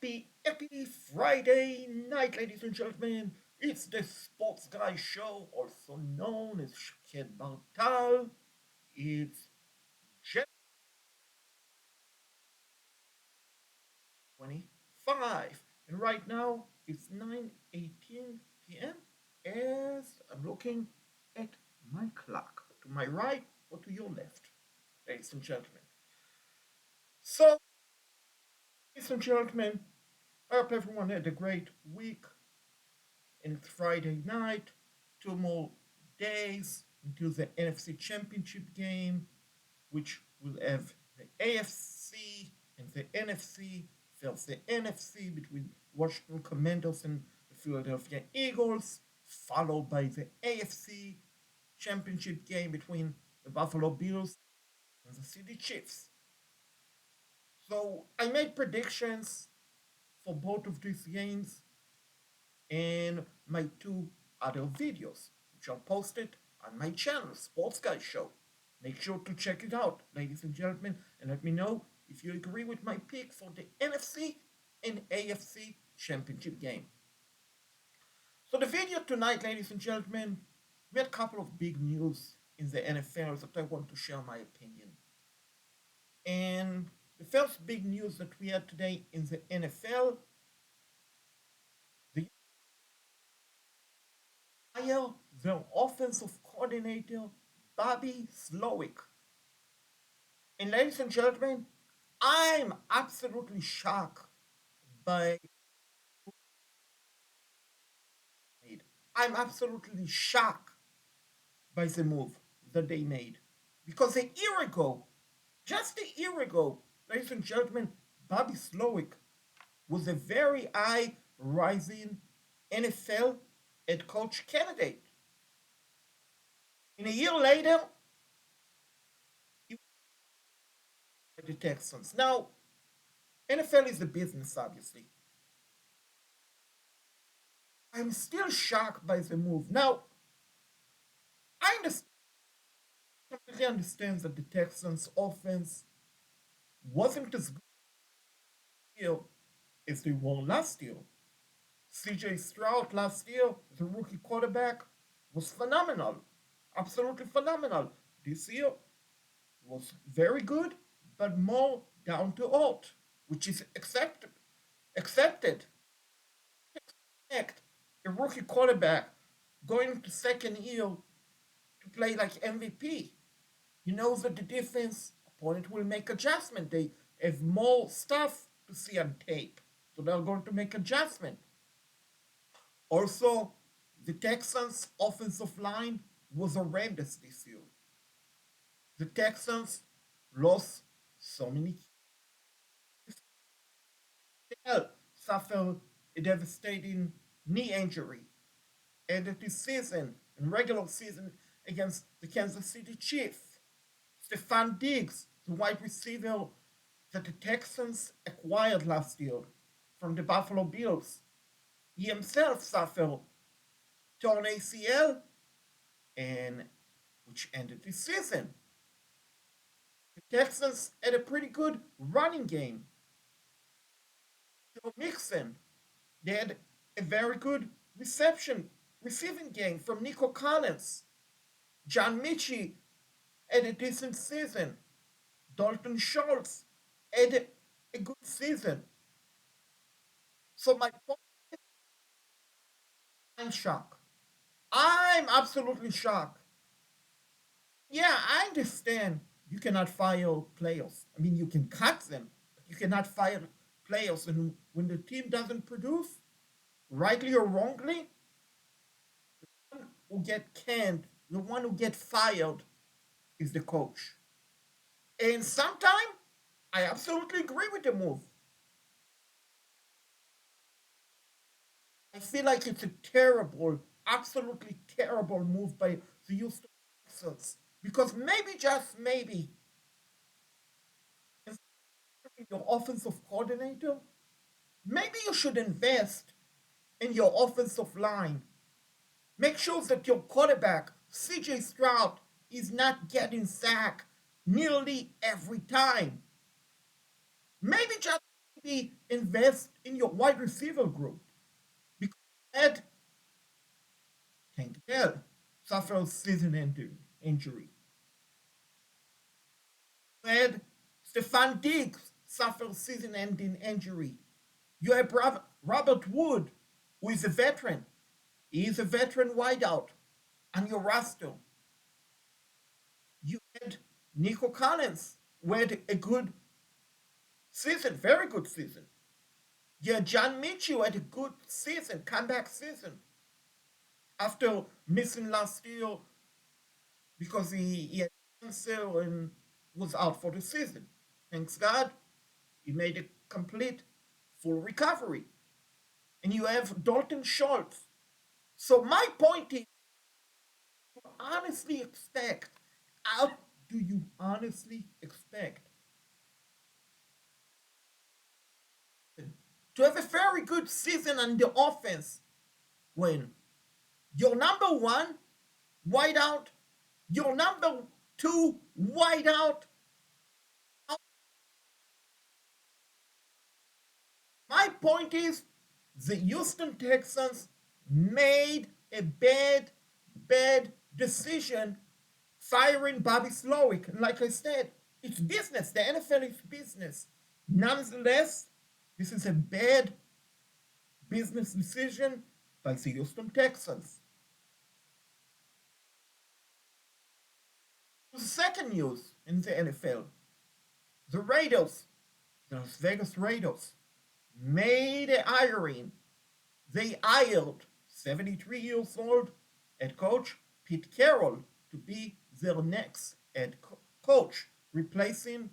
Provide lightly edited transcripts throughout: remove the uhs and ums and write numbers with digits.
Happy Friday night, ladies and gentlemen. It's the Sports Guy Show, also known as Shket Bartal. It's Jan 25. And right now, it's 9:18 p.m. as I'm looking at my clock. To my right or to your left, ladies and gentlemen. So, ladies and gentlemen, I hope everyone had a great week. And it's Friday night, 2 more days until the NFC Championship game, which will have the AFC and the NFC versus the NFC between Washington Commanders and the Philadelphia Eagles, followed by the AFC Championship game between the Buffalo Bills and the City Chiefs. So I made predictions for both of these games and my two other videos, which are posted on my channel, Sports Guy Show. Make sure to check it out, ladies and gentlemen, and let me know if you agree with my pick for the NFC and AFC Championship game. So the video tonight, ladies and gentlemen, we had a couple of big news in the NFL that I want to share my opinion. And the first big news that we had today in the NFL, the hire their offensive coordinator, Bobby Slowik. And ladies and gentlemen, I'm absolutely shocked by I'm absolutely shocked by the move that they made. Because a year ago, just a year ago, ladies and gentlemen, Bobby Slowik was a very high rising NFL head coach candidate. And a year later, he was the Texans. Now, NFL is a business, obviously. I'm still shocked by the move. Now, I completely understand that the Texans' offense wasn't as good as they were last year. CJ Stroud last year, the rookie quarterback, was phenomenal. Absolutely phenomenal. This year was very good, but more down to earth, which is accepted. Expect a rookie quarterback going to second year to play like MVP. He knows that the defense opponent will make adjustment. They have more stuff to see on tape, so they're going to make adjustment. Also, the Texans' offensive line was horrendous this year. The Texans lost so many. They suffered a devastating knee injury ended this season in regular season against the Kansas City Chiefs. Stephon Diggs, the wide receiver that the Texans acquired last year from the Buffalo Bills, he himself suffered torn ACL, and which ended this season. The Texans had a pretty good running game. Joe Mixon, they had a very good receiving game from Nico Collins. John Michie had a decent season. Dalton Schultz had a good season. So my point is, I'm shocked. I'm absolutely shocked. Yeah, I understand you cannot fire players. I mean, you can cut them, but you cannot fire players. And when the team doesn't produce, rightly or wrongly, the one who get canned, the one who get fired is the coach. And sometimes I absolutely agree with the move. I feel like it's a terrible, absolutely terrible move by the Houston Texans. Because maybe, just maybe, instead of your offensive coordinator, maybe you should invest in your offensive line. Make sure that your quarterback, CJ Stroud, is not getting sacked nearly every time. Maybe just invest in your wide receiver group because Ed Tank Dell suffered season-ending injury. Ed Stefan Diggs suffered season-ending injury. You have Robert Wood, who is a veteran. He is a veteran wideout on your roster. You had Nico Collins, who had a good season, very good season. You had John Mitchell had a good season, comeback season. After missing last year because he had cancer and was out for the season. Thanks God, he made a complete full recovery. And you have Dalton Schultz. So my point is, honestly expect, how do you honestly expect to have a very good season on the offense when your number one wideout, your number two wideout? My point is, the Houston Texans made a bad decision firing Bobby Slowik. And like I said, it's business. The NFL is business. Nonetheless, this is a bad business decision by the Houston Texans. The second news in the NFL, the Raiders, the Las Vegas Raiders, made a hiring. They hired 73 years old head coach Pete Carroll to be their next head coach, replacing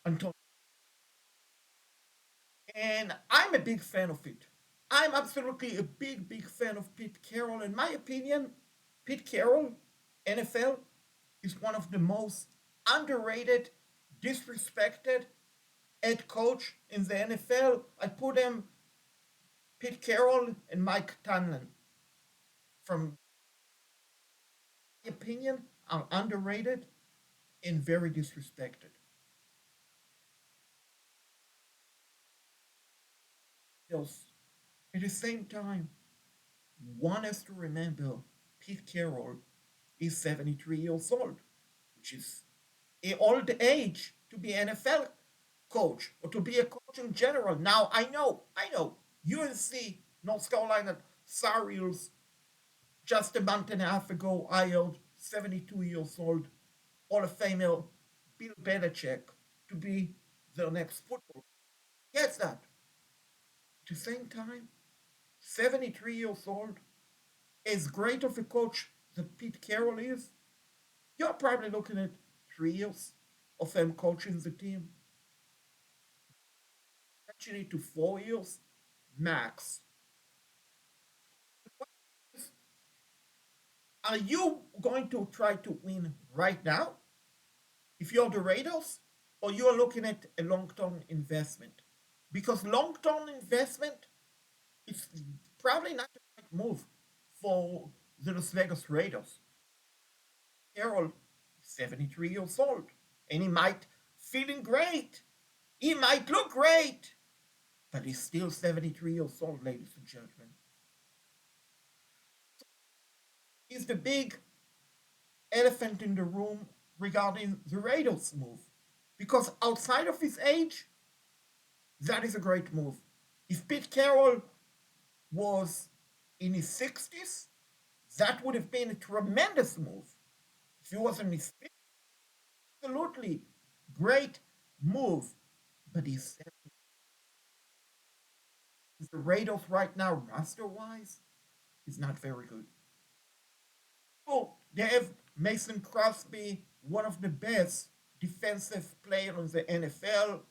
Antonio. And I'm a big fan of it. I'm absolutely a big fan of Pete Carroll. In my opinion, Pete Carroll, NFL, is one of the most underrated, disrespected head coach in the NFL. I put him, Pete Carroll and Mike Tomlin, from my opinion, are underrated and very disrespected. Yes. At the same time, one has to remember Pete Carroll is 73 years old, which is an old age to be an NFL coach or to be a coach in general. Now, I know, UNC, North Carolina Tar Heels, just a month and a half ago hired 72 years old Hall of Famer Bill Belichick to be their next football. Gets that. At the same time, 73 years old, as great of a coach that Pete Carroll is, you're probably looking at 3 years of him coaching the team. Actually, to 4 years max. Are you going to try to win right now if you're the Raiders, or you're looking at a long-term investment? Because long-term investment is probably not the right move for the Las Vegas Raiders. Carroll, 73 years old, and he might feeling great. He might look great, but he's still 73 years old, ladies and gentlemen. He's the big elephant in the room regarding the Raiders move. Because outside of his age, that is a great move. If Pete Carroll was in his 60s, that would have been a tremendous move. If he was in his 50s, absolutely great move. But he's the Raiders right now, roster wise, is not very good. Oh, they have Mason Crosby, one of the best defensive players in the NFL.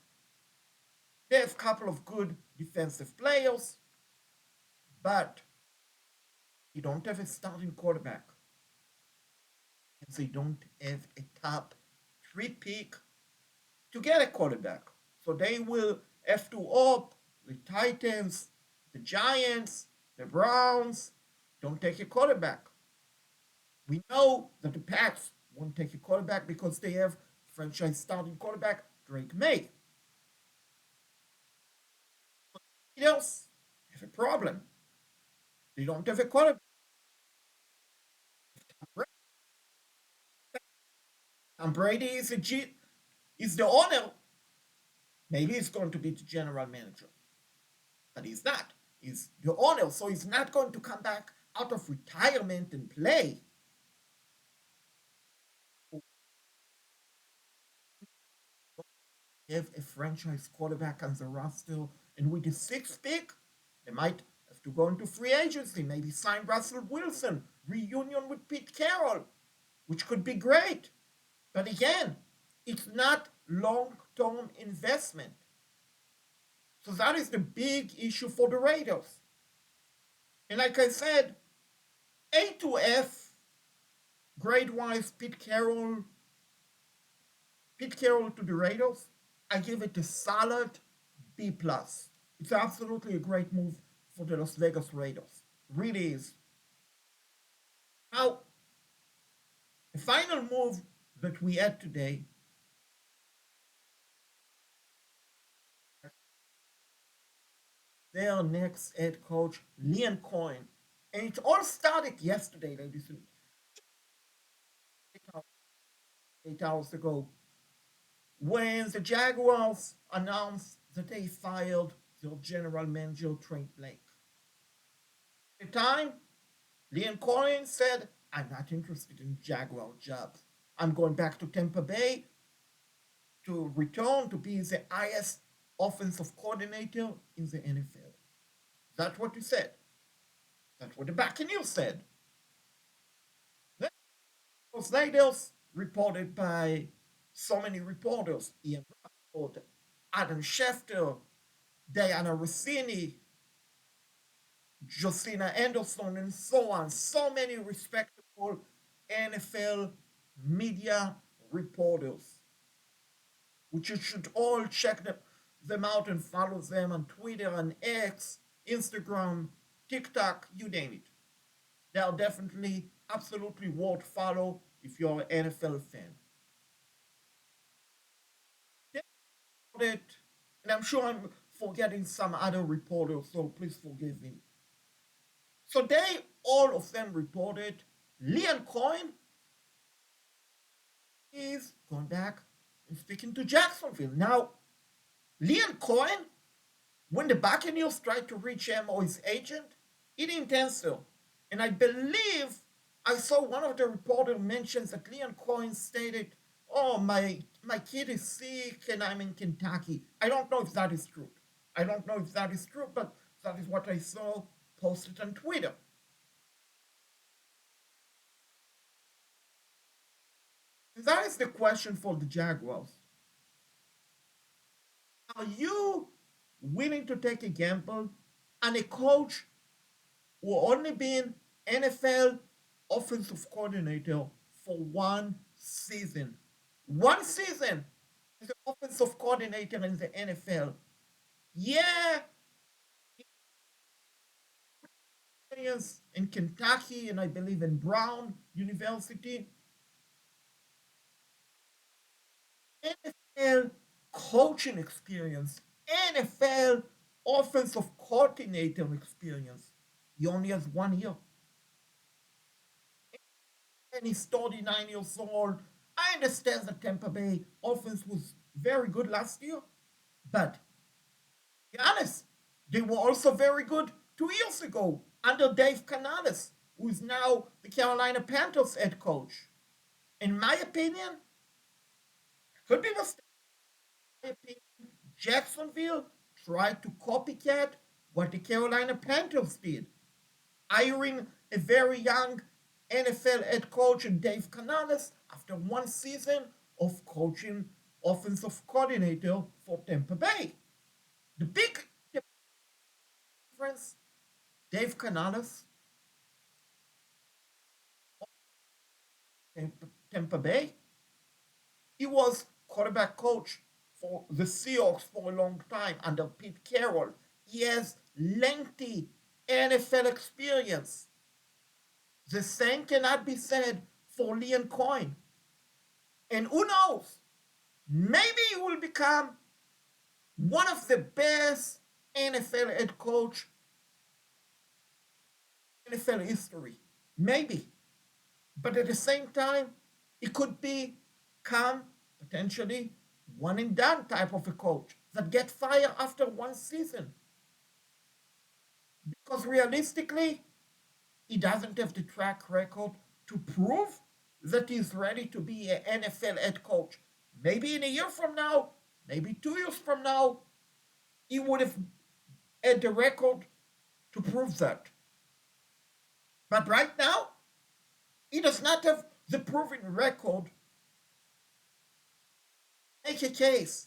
They have a couple of good defensive players, but you don't have a starting quarterback. And they don't have a top 3 pick to get a quarterback. So they will have to hope the Titans, the Giants, the Browns don't take a quarterback. We know that the Pats won't take a quarterback because they have franchise starting quarterback Drake May. Raiders have a problem. They don't have a quarterback. Tom Brady is the owner. Maybe he's going to be the general manager, but he's not. He's the owner, so he's not going to come back out of retirement and play. Have a franchise quarterback on the roster, and with the sixth pick, they might have to go into free agency, maybe sign Russell Wilson, reunion with Pete Carroll, which could be great. But again, it's not long-term investment. So that is the big issue for the Raiders. And like I said, A to F, grade-wise, Pete Carroll to the Raiders, I give it a solid B plus. It's absolutely a great move for the Las Vegas Raiders. Really is. Now, the final move that we had today, their next head coach, Liam Coen. And it all started yesterday, ladies and 8 hours ago, when the Jaguars announced that they fired their general manager, Trent Blake. At the time, Liam Coen said, I'm not interested in Jaguar jobs. I'm going back to Tampa Bay to return to be the highest offensive coordinator in the NFL. That's what he said. That's what the Buccaneers said. Then, those Raiders, reported by so many reporters, Ian Rappaport, Adam Schefter, Diana Rossini, Josina Anderson, and so on. So many respectable NFL media reporters, which you should all check them out and follow them on Twitter, on X, Instagram, TikTok, you name it. They are definitely absolutely worth follow if you're an NFL fan. It, and I'm sure I'm forgetting some other reporters, so please forgive me. So they, all of them reported Liam Coen is going back and speaking to Jacksonville. Now, Liam Coen, when the Buccaneers tried to reach him or his agent, he didn't answer. And I believe I saw one of the reporters mention that Liam Coen stated, oh, my kid is sick and I'm in Kentucky. I don't know if that is true. But that is what I saw posted on Twitter. And that is the question for the Jaguars. Are you willing to take a gamble on a coach who only been NFL offensive coordinator for one season? One season as an offensive coordinator in the NFL. Yeah, experience in Kentucky and I believe in Brown University. NFL coaching experience, NFL offensive coordinator experience. He only has 1 year. And he's 39 years old. I understand the Tampa Bay offense was very good last year, but to be honest, they were also very good 2 years ago under Dave Canales, who is now the Carolina Panthers head coach. In my opinion, could be mistaken. Jacksonville tried to copycat what the Carolina Panthers did, hiring a very young NFL head coach in Dave Canales after one season of coaching offensive coordinator for Tampa Bay. The big difference, Dave Canales, Tampa Bay, he was quarterback coach for the Seahawks for a long time under Pete Carroll. He has lengthy NFL experience. The same cannot be said for Liam Coen. And who knows? Maybe he will become one of the best NFL head coach, NFL history. Maybe. But at the same time, it could become potentially one and done type of a coach that get fired after one season. Because realistically, he doesn't have the track record to prove that he's ready to be an NFL head coach. Maybe in a year from now, maybe 2 years from now, he would have had the record to prove that. But right now, he does not have the proven record to make a case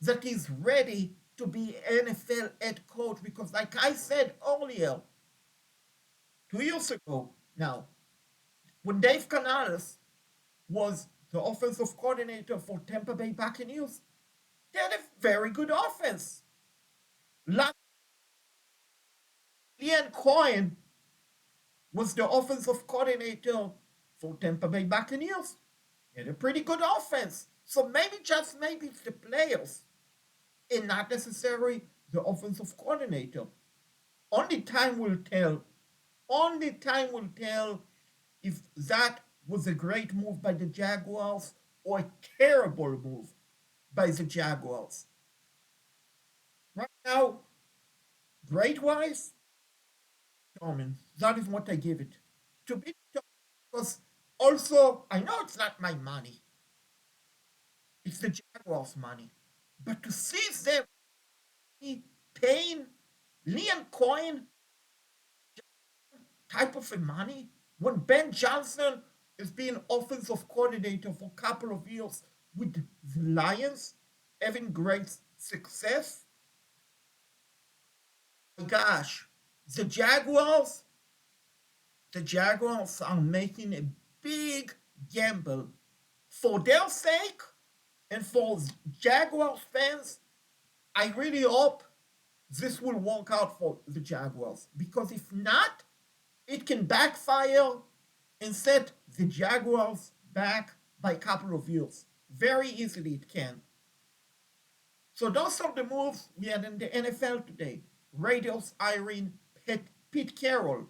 that he's ready to be NFL head coach because, like I said earlier, 2 years ago now, when Dave Canales was the offensive coordinator for Tampa Bay Buccaneers, they had a very good offense. Liam Coen was the offensive coordinator for Tampa Bay Buccaneers. He had a pretty good offense. So maybe, just maybe, it's the players and not necessarily the offensive coordinator. Only time will tell. Only time will tell if that was a great move by the Jaguars or a terrible move by the Jaguars. Right now, grade wise, Charmin. That is what I give it. To be because also I know it's not my money. It's the Jaguars' money. But to see them paying Liam Coen type of a money when Ben Johnson is being offensive coordinator for a couple of years with the Lions having great success. My gosh, the Jaguars, the Jaguars are making a big gamble for their sake and for Jaguars fans. I really hope this will work out for the Jaguars because if not, it can backfire and set the Jaguars back by a couple of years. Very easily it can. So those are the moves we had in the NFL today. Raiders hiring Pete Carroll.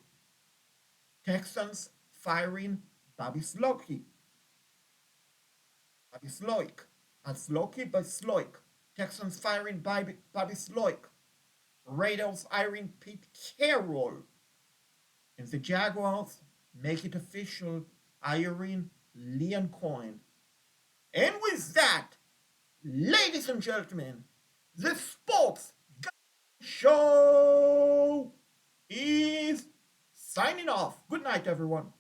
Texans firing Bobby Slowik. Bobby Slowik. Not Slowik, but Slowik. Texans firing Bobby Slowik. Raiders hiring Pete Carroll. And the Jaguars make it official, hiring Liam Coen. And with that, ladies and gentlemen, the Sports Show is signing off. Good night, everyone.